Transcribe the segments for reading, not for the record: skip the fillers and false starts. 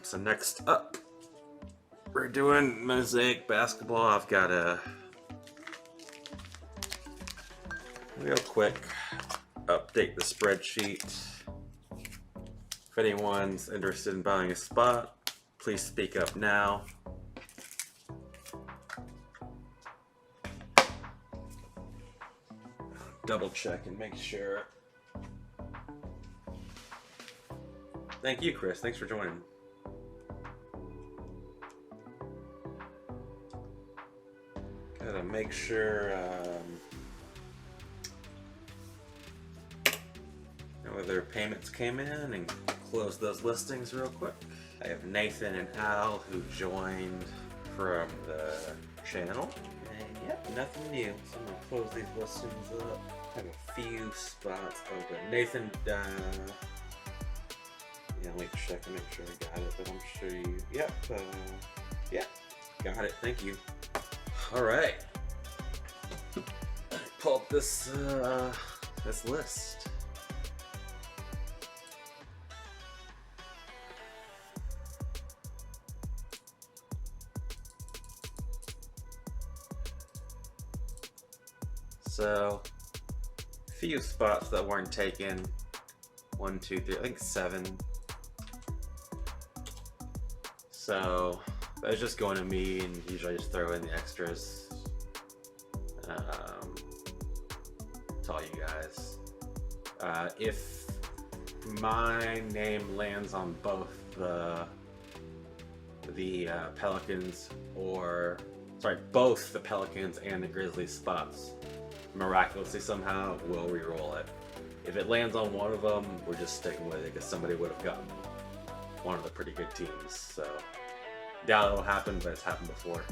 So next up, we're doing Mosaic basketball. I've got a real quick update the spreadsheet. If anyone's interested in buying a spot, please speak up now. Double check and make sure. Thank you, Chris. Thanks for joining. Gotta make sure whether payments came in and close those listings real quick. I have Nathan and Al who joined from the channel. And yep, nothing new. So I'm gonna close these listings up. I have a few spots open. Nathan, yeah, let me check and make sure I got it, but I'm sure you, yep, yeah, got it, thank you. All right, pull up this list. So, a few spots that weren't taken. 1, 2, 3, I think 7. So, I was just going to me, and usually I just throw in the extras. To all you guys. If my name lands on both the Pelicans, both the Pelicans and the Grizzlies spots, miraculously somehow, we'll re-roll it. If it lands on one of them, we're just sticking with it because somebody would have gotten one of the pretty good teams. So, doubt it'll happen, but it's happened before.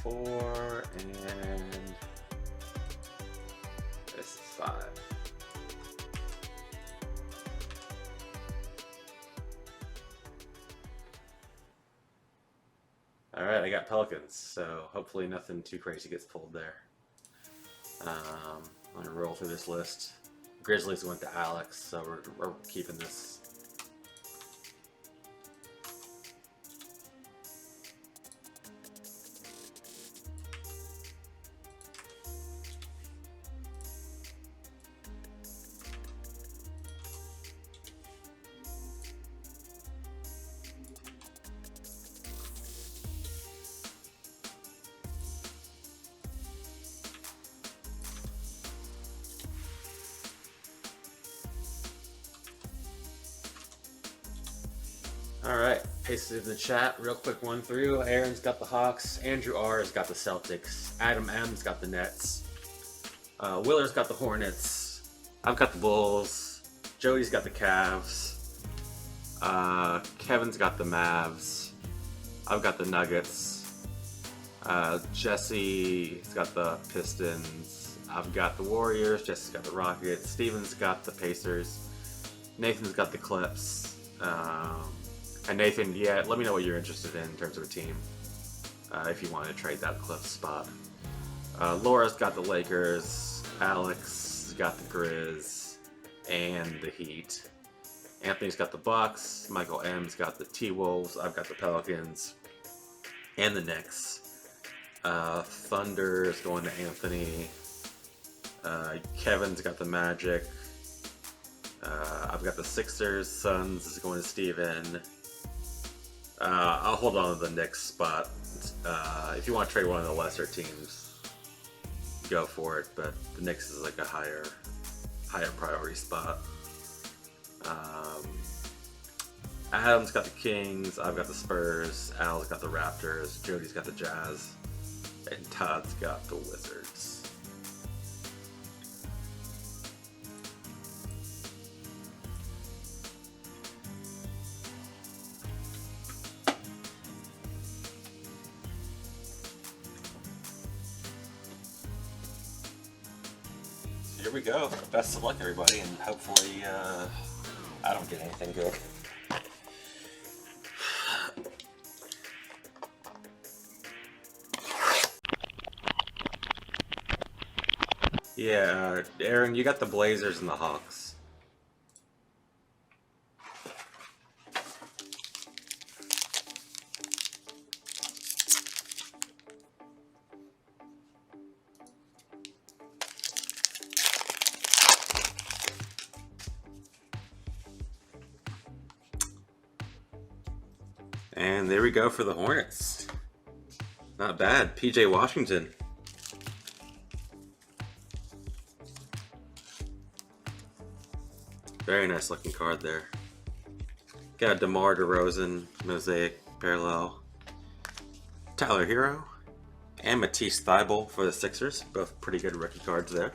Four, and this is 5. Alright, I got Pelicans, so hopefully nothing too crazy gets pulled there. I'm going to roll through this list. Grizzlies went to Alex, so we're keeping this. Alright, pasted in the chat, real quick one through. Aaron's got the Hawks, Andrew R's got the Celtics, Adam M's got the Nets, Willer's got the Hornets, I've got the Bulls, Jody's got the Cavs, Kevin's got the Mavs, I've got the Nuggets, Jesse's got the Pistons, I've got the Warriors, Jesse's got the Rockets, Steven's got the Pacers, Nathan's got the Clips, and Nathan, yeah, let me know what you're interested in terms of a team, if you want to trade that Cliff spot. Laura's got the Lakers, Alex got the Grizz, and the Heat. Anthony's got the Bucks, Michael M's got the T-Wolves, I've got the Pelicans, and the Knicks. Thunder is going to Anthony. Kevin's got the Magic. I've got the Sixers, Suns is going to Steven. I'll hold on to the Knicks spot. If you want to trade one of the lesser teams, go for it, but the Knicks is like a higher priority spot. Adam's got the Kings, I've got the Spurs, Al's got the Raptors, Jody's got the Jazz, and Todd's got the Wizards. Here we go. Best of luck, everybody, and hopefully I don't get anything good. Yeah, Aaron, you got the Blazers and the Hawks. And there we go for the Hornets. Not bad. PJ Washington. Very nice looking card there. Got DeMar DeRozan, Mosaic, Parallel. Tyler Hero. And Matisse Thybulle for the Sixers. Both pretty good rookie cards there.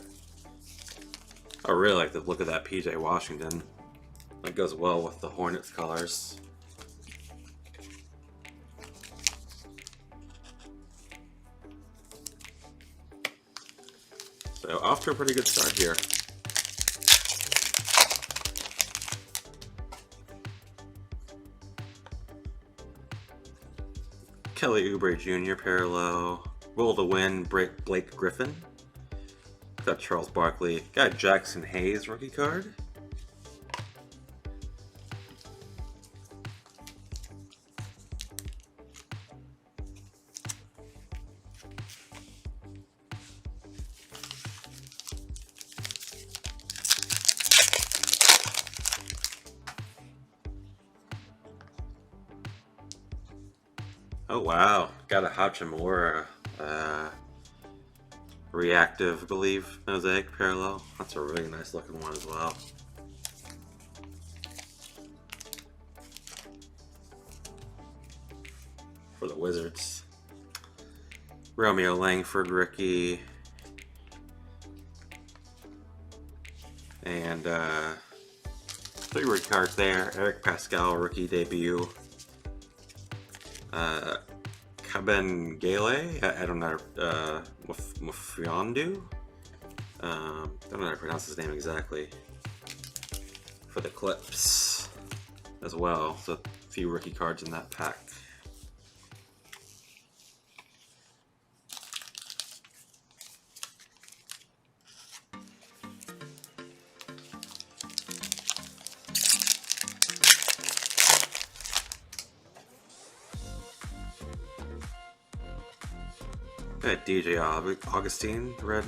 I really like the look of that PJ Washington. That goes well with the Hornets colors. So off to a pretty good start here. Kelly Oubre Jr. Parallel. Will to Win, Blake Griffin. Got Charles Barkley. Got Jackson Hayes rookie card. Oh wow, got a Hachimura reactive, I believe, Mosaic Parallel. That's a really nice looking one as well. For the Wizards. Romeo Langford rookie. And 3 rookie cards there. Eric Pascal rookie debut. Caben Gale, I don't know, Mufiondu? Don't know how to pronounce his name exactly. For the Clips as well, so a few rookie cards in that pack. Got DJ Augustine, red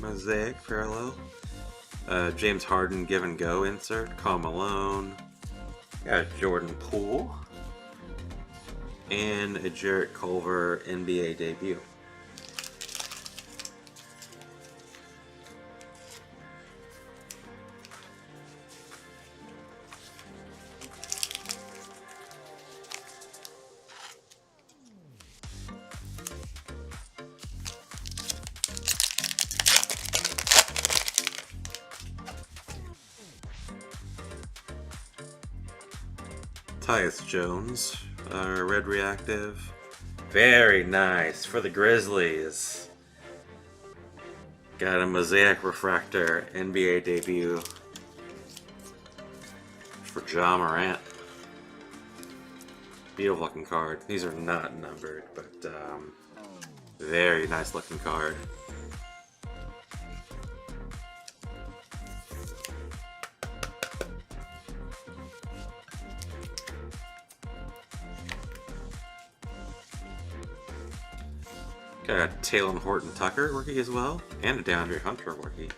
Mosaic Parallel. James Harden Give and Go insert. Karl Malone. Got Jordan Poole. And a Jarrett Culver NBA debut. Tyus Jones, red reactive. Very nice for the Grizzlies. Got a Mosaic Refractor NBA debut for Ja Morant. Beautiful looking card. These are not numbered, but very nice looking card. Got a Talen Horton-Tucker rookie as well, and a DeAndre Hunter rookie.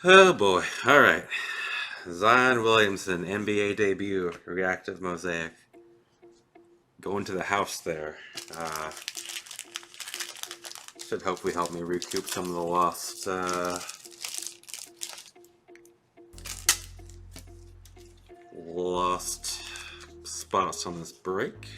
Oh boy, alright. Zion Williamson, NBA debut, reactive Mosaic. Going to the house there. Should hopefully help me recoup some of the lost spots on this break.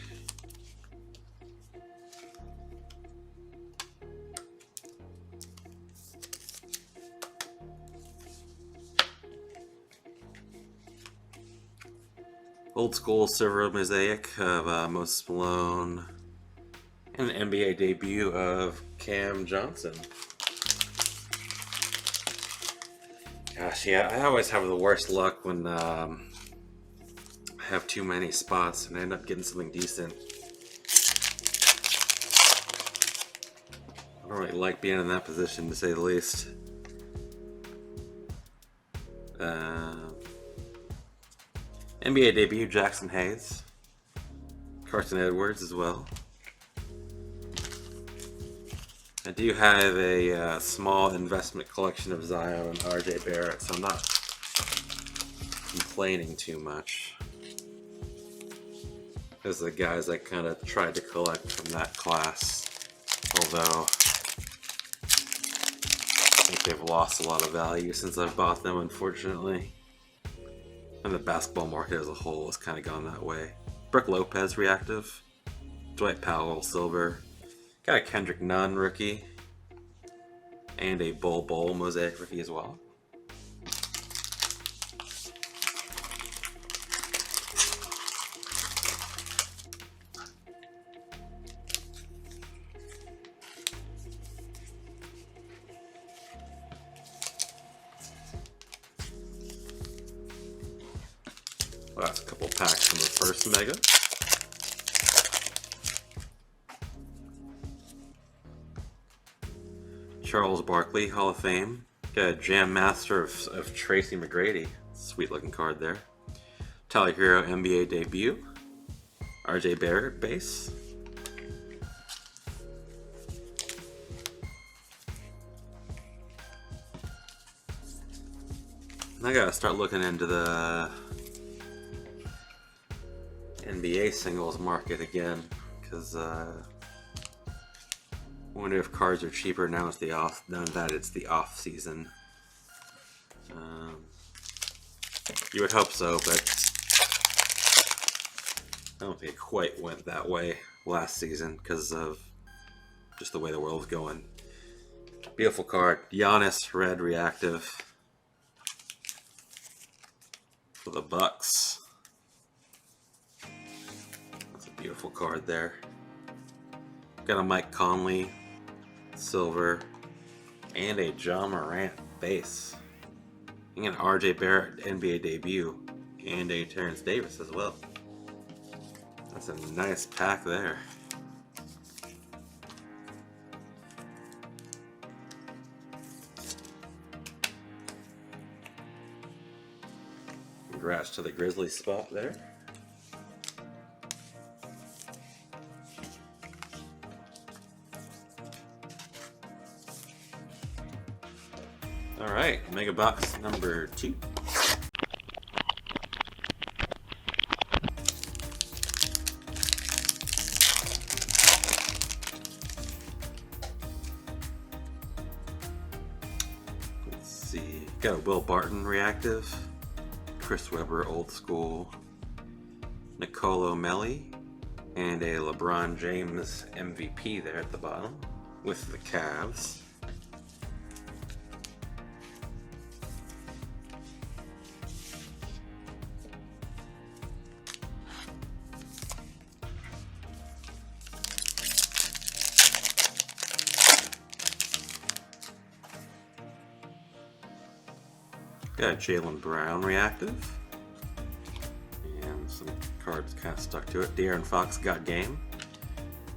Old school silver mosaic of Moses Malone, and an NBA debut of Cam Johnson. Gosh, yeah, I always have the worst luck when have too many spots and I end up getting something decent. I don't really like being in that position, to say the least. NBA debut, Jackson Hayes. Carson Edwards as well. I do have a small investment collection of Zion and RJ Barrett, so I'm not complaining too much. Those are the guys I kind of tried to collect from that class, although I think they've lost a lot of value since I've bought them, unfortunately. And the basketball market as a whole has kind of gone that way. Brook Lopez reactive, Dwight Powell silver, got a Kendrick Nunn rookie, and a Bol Bol Mosaic rookie as well. Well, that's a couple packs from the first Mega. Charles Barkley, Hall of Fame. Got a Jam Master of Tracy McGrady. Sweet looking card there. Tyler Hero NBA debut. RJ Barrett base. I gotta start looking into the NBA singles market again, because I wonder if cards are cheaper now. It's the off. Now that it's the off season, you would hope so, but I don't think it quite went that way last season because of just the way the world's going. Beautiful card, Giannis red reactive for the Bucks. Beautiful card there. Got a Mike Conley silver and a John Morant base. And an RJ Barrett NBA debut and a Terrence Davis as well. That's a nice pack there. Congrats to the Grizzlies spot there. Alright, Mega Box number 2. Let's see, got a Will Barton reactive, Chris Webber old school, Nicolo Melli, and a LeBron James MVP there at the bottom with the Cavs. Got a Jaylen Brown reactive. And some cards kind of stuck to it. De'Aaron Fox got game.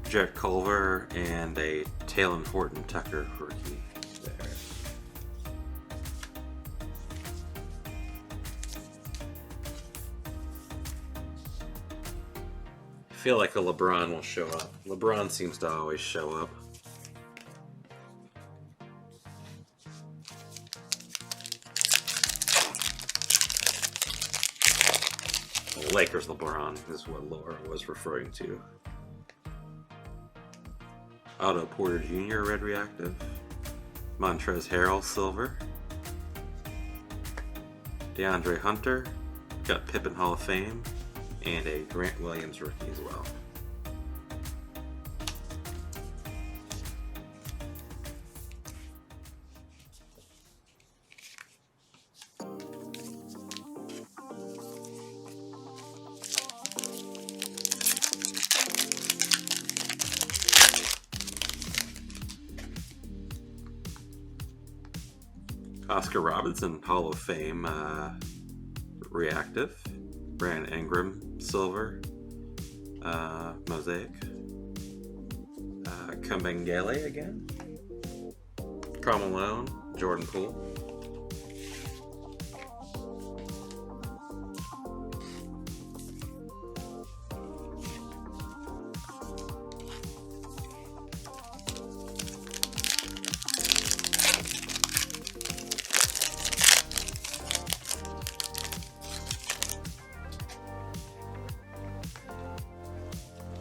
Jarrett Culver and a Talen Horton Tucker rookie there. I feel like a LeBron will show up. LeBron seems to always show up. Lakers LeBron is what Laura was referring to. Otto Porter Jr. red reactive. Montrezl Harrell silver. DeAndre Hunter. Got Pippen Hall of Fame. And a Grant Williams rookie as well. Oscar Robertson Hall of Fame reactive. Brandon Ingram, silver, Mosaic. Kumbengele again. Karl Malone, Jordan Poole.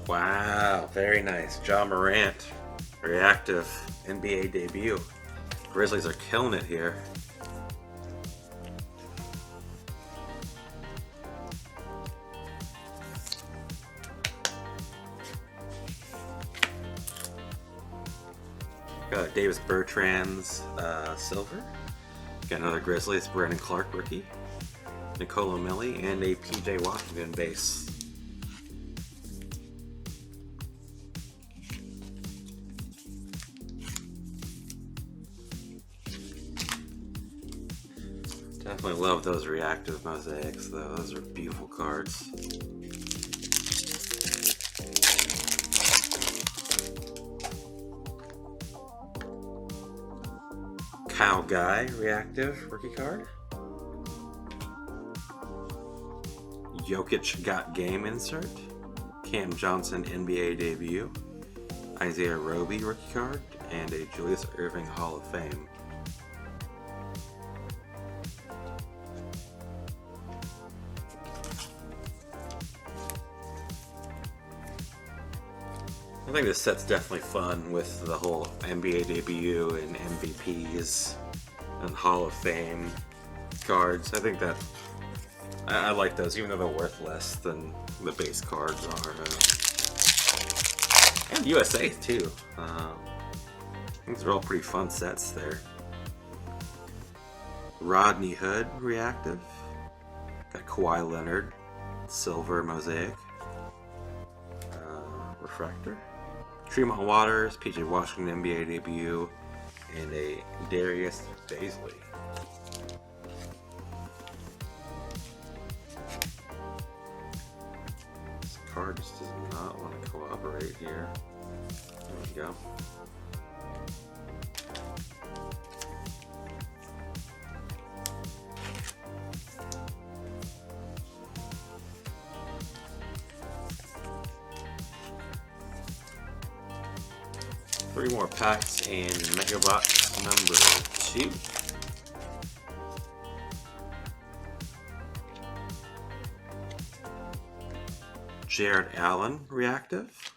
Wow, very nice. Ja Morant, reactive NBA debut. Grizzlies are killing it here. Got Davis Bertrands, silver. Got another Grizzlies, Brandon Clark rookie. Nicola Millie, and a PJ Washington base. Definitely love those reactive mosaics though, those are beautiful cards. Kyle Guy, reactive rookie card. Jokic got game insert. Cam Johnson NBA debut. Isaiah Roby rookie card. And a Julius Erving Hall of Fame. I think this set's definitely fun with the whole NBA debut and MVPs and Hall of Fame cards. I think that I like those, even though they're worth less than the base cards are. And USA too. These are all pretty fun sets there. Rodney Hood reactive. Got Kawhi Leonard, silver mosaic. Refractor. Tremont Waters, PJ Washington NBA debut, and a Darius Bazley. This card just does not want to cooperate here. There we go. Three more packs in Mega Box number 2. Jared Allen reactive.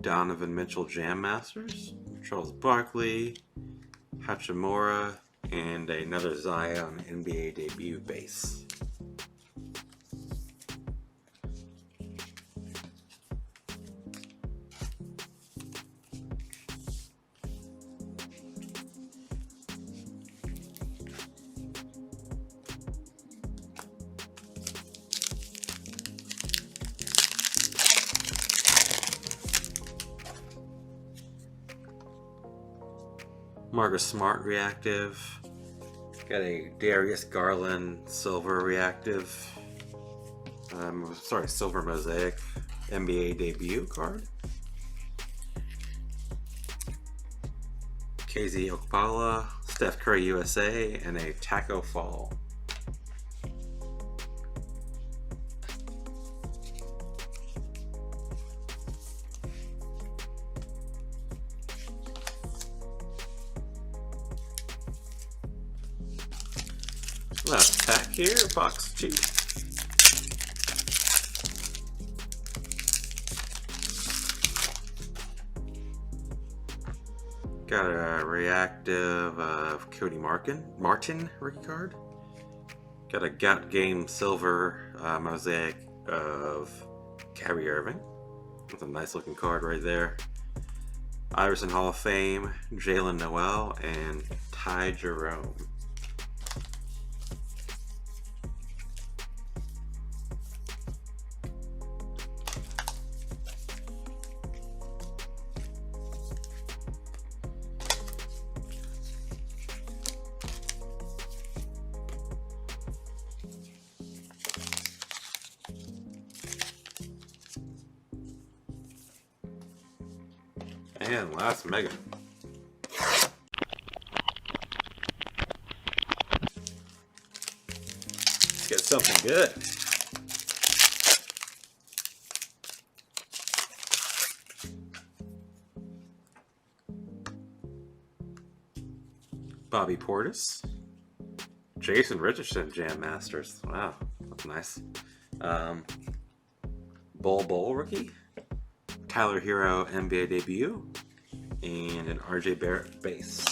Donovan Mitchell Jam Masters. Charles Barkley. Hachimura. And another Zion NBA debut base. Marcus Smart reactive. Got a Darius Garland silver reactive. Silver mosaic NBA debut card. KZ Okpala, Steph Curry USA, and a Taco Fall. Last pack here, box 2. Got a reactive of Cody Martin rookie card. Got a Got Game silver mosaic of Kyrie Irving. That's a nice looking card right there. Iverson Hall of Fame, Jalen Noel, and Ty Jerome. And last Mega. Let's get something good. Bobby Portis. Jason Richardson, Jam Masters. Wow, that's nice. Bol rookie. Tyler Hero NBA debut. And an RJ Barrett base.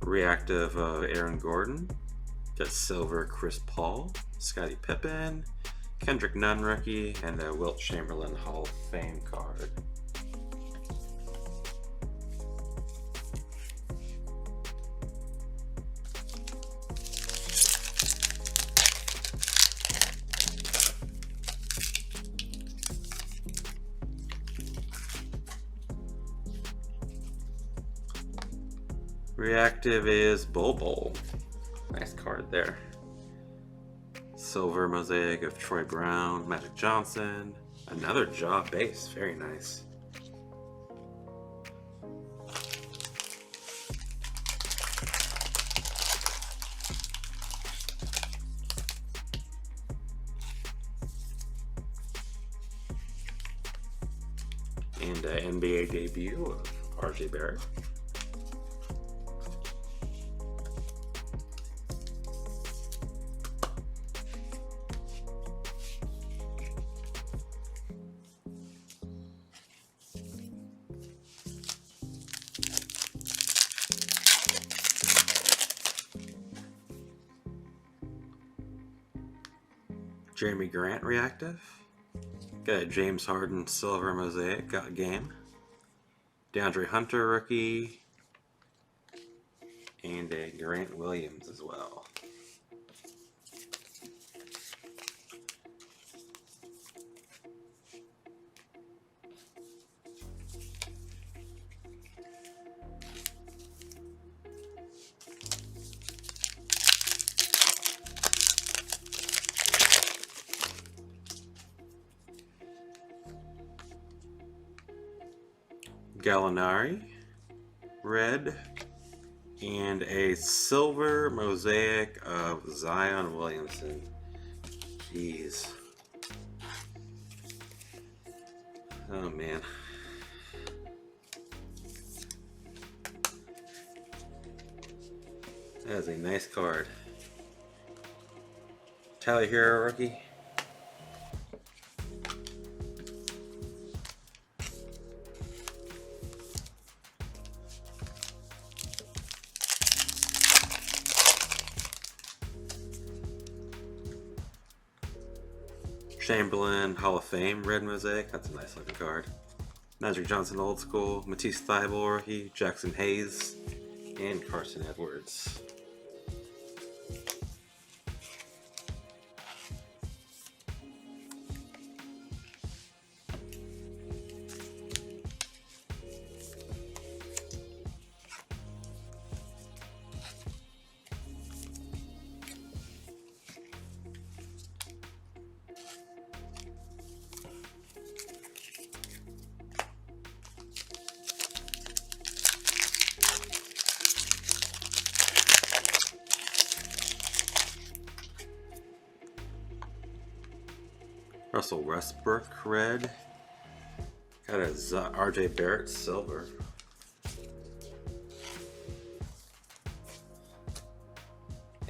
Reactive of Aaron Gordon. Got silver Chris Paul, Scottie Pippen, Kendrick Nunn rookie, and a Wilt Chamberlain Hall of Fame card. Reactive is Bol. Nice card there. Silver Mosaic of Troy Brown, Magic Johnson. Another Jaw base. Very nice. And an NBA debut of RJ Barrett. Jeremy Grant reactive. Got a James Harden silver mosaic, got game. DeAndre Hunter rookie. And a Grant Williams as well. Gallinari, red, and a silver mosaic of Zion Williamson. Jeez. Oh man. That is a nice card. Tyler Hero rookie. Chamberlain Hall of Fame red mosaic. That's a nice looking card. Magic Johnson old school. Matisse Thybulle rookie. Jackson Hayes. And Carson Edwards. Russell Westbrook red. Got a RJ Barrett silver.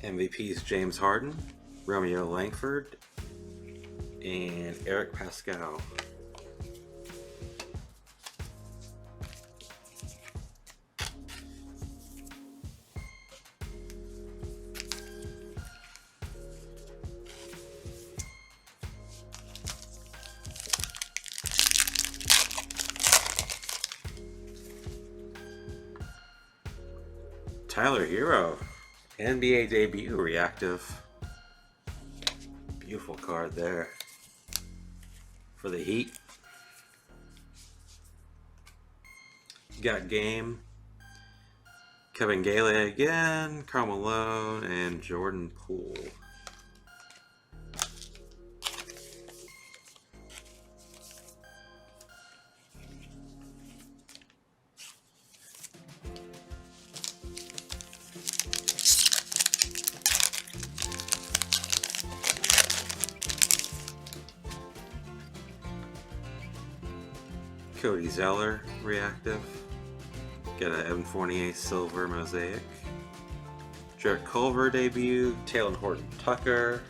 MVPs James Harden, Romeo Langford, and Eric Pascal. Tyler Hero, NBA debut reactive. Beautiful card there for the Heat. Got Game, Kevin Gale again, Karl Malone, and Jordan Poole. Cody Zeller reactive. Got an Evan Fournier silver mosaic. Jarrett Culver debut. Taylor Horton Tucker,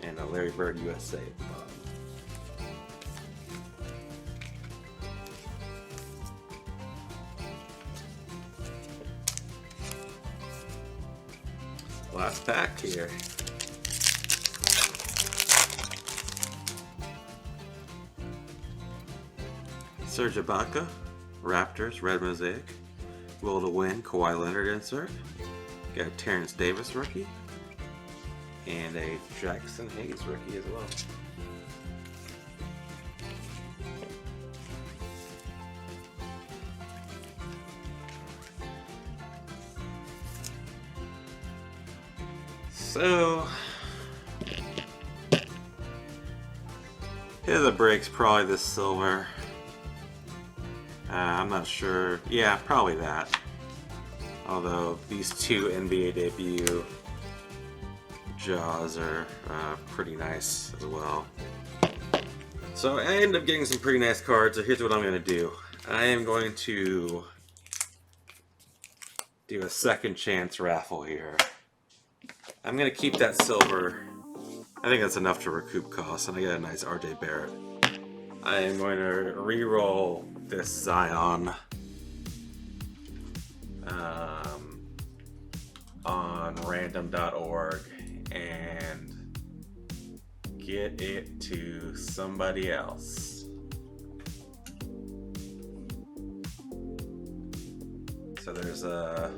and a Larry Bird USA at the bottom. Last pack here. Serge Ibaka, Raptors, red mosaic. Will to win, Kawhi Leonard insert. Got a Terrence Davis rookie. And a Jackson Hayes rookie as well. So, here the breaks, probably this silver. I'm not sure. Yeah, probably that. Although these two NBA debut jaws are pretty nice as well. So I ended up getting some pretty nice cards. So here's what I'm going to do. I am going to do a second chance raffle here. I'm going to keep that silver. I think that's enough to recoup costs, and I got a nice RJ Barrett. I am going to re-roll this Zion on random.org and get it to somebody else. So there's a...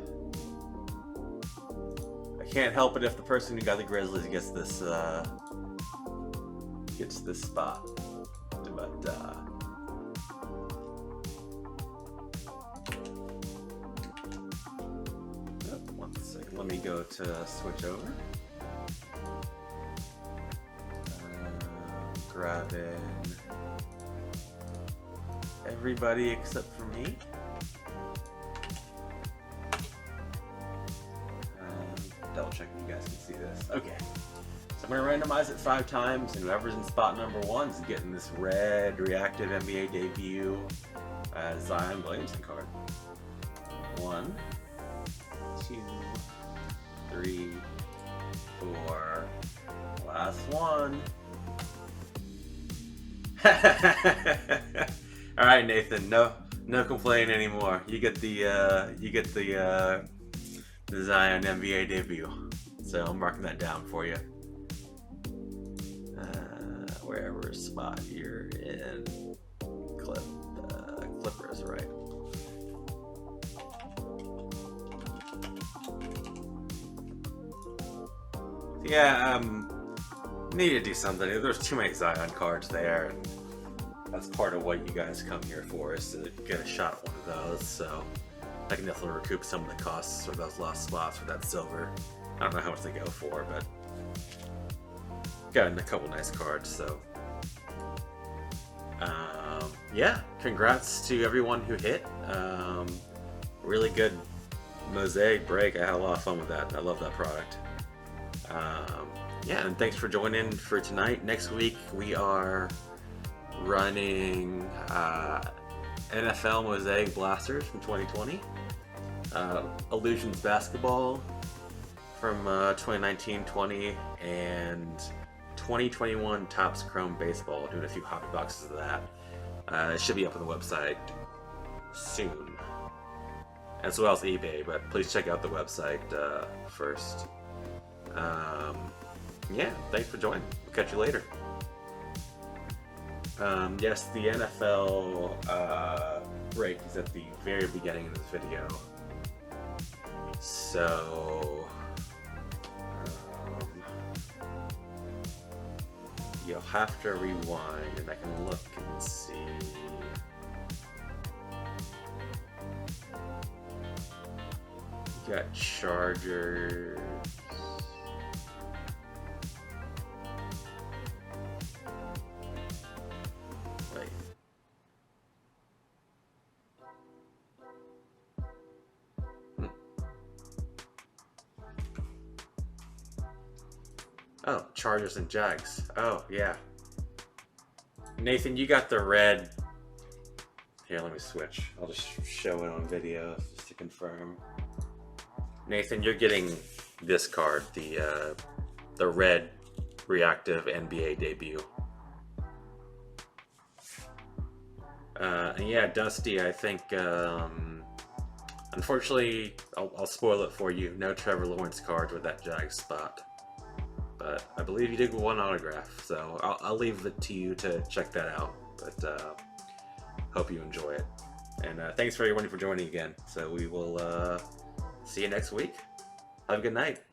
I can't help it if the person who got the Grizzlies gets this spot. But one second, let me go to switch over. Grab in everybody except for me. Double check if you guys can see this. Okay. So I'm going to randomize it 5 times, and whoever's in spot number 1 is getting this red reactive NBA debut Zion Williamson card. 1, 2, 3, 4. Last one. All right, Nathan. No complaining anymore. You get the Zion NBA debut. So I'm marking that down for you. Wherever spot you're in, Clippers, right? Yeah, need to do something. There's too many Zion cards there, and that's part of what you guys come here for, is to get a shot at one of those. So I can definitely recoup some of the costs for those lost spots for that silver. I don't know how much they go for, but got a couple nice cards. So yeah, congrats to everyone who hit. Really good Mosaic break. I had a lot of fun with that. I love that product. Yeah, and thanks for joining for tonight. Next week we are running NFL Mosaic Blasters from 2020, Illusions Basketball from 2019-20, and 2021 Topps Chrome Baseball. Doing a few hobby boxes of that. It should be up on the website soon, as well as eBay, but please check out the website first. Yeah, thanks for joining. We'll catch you later. Yes, the NFL break is at the very beginning of this video. So you'll have to rewind, and I can look and see. You got Chargers. Wait. Oh, Chargers and Jags. Oh, yeah. Nathan, you got the red. Here, let me switch. I'll just show it on video just to confirm. Nathan, you're getting this card, the red reactive NBA debut. And yeah, Dusty, I think, unfortunately, I'll spoil it for you. No Trevor Lawrence cards with that Jags spot. But I believe you did one autograph, so I'll leave it to you to check that out. But hope you enjoy it. And thanks for everyone for joining again. So we will see you next week. Have a good night.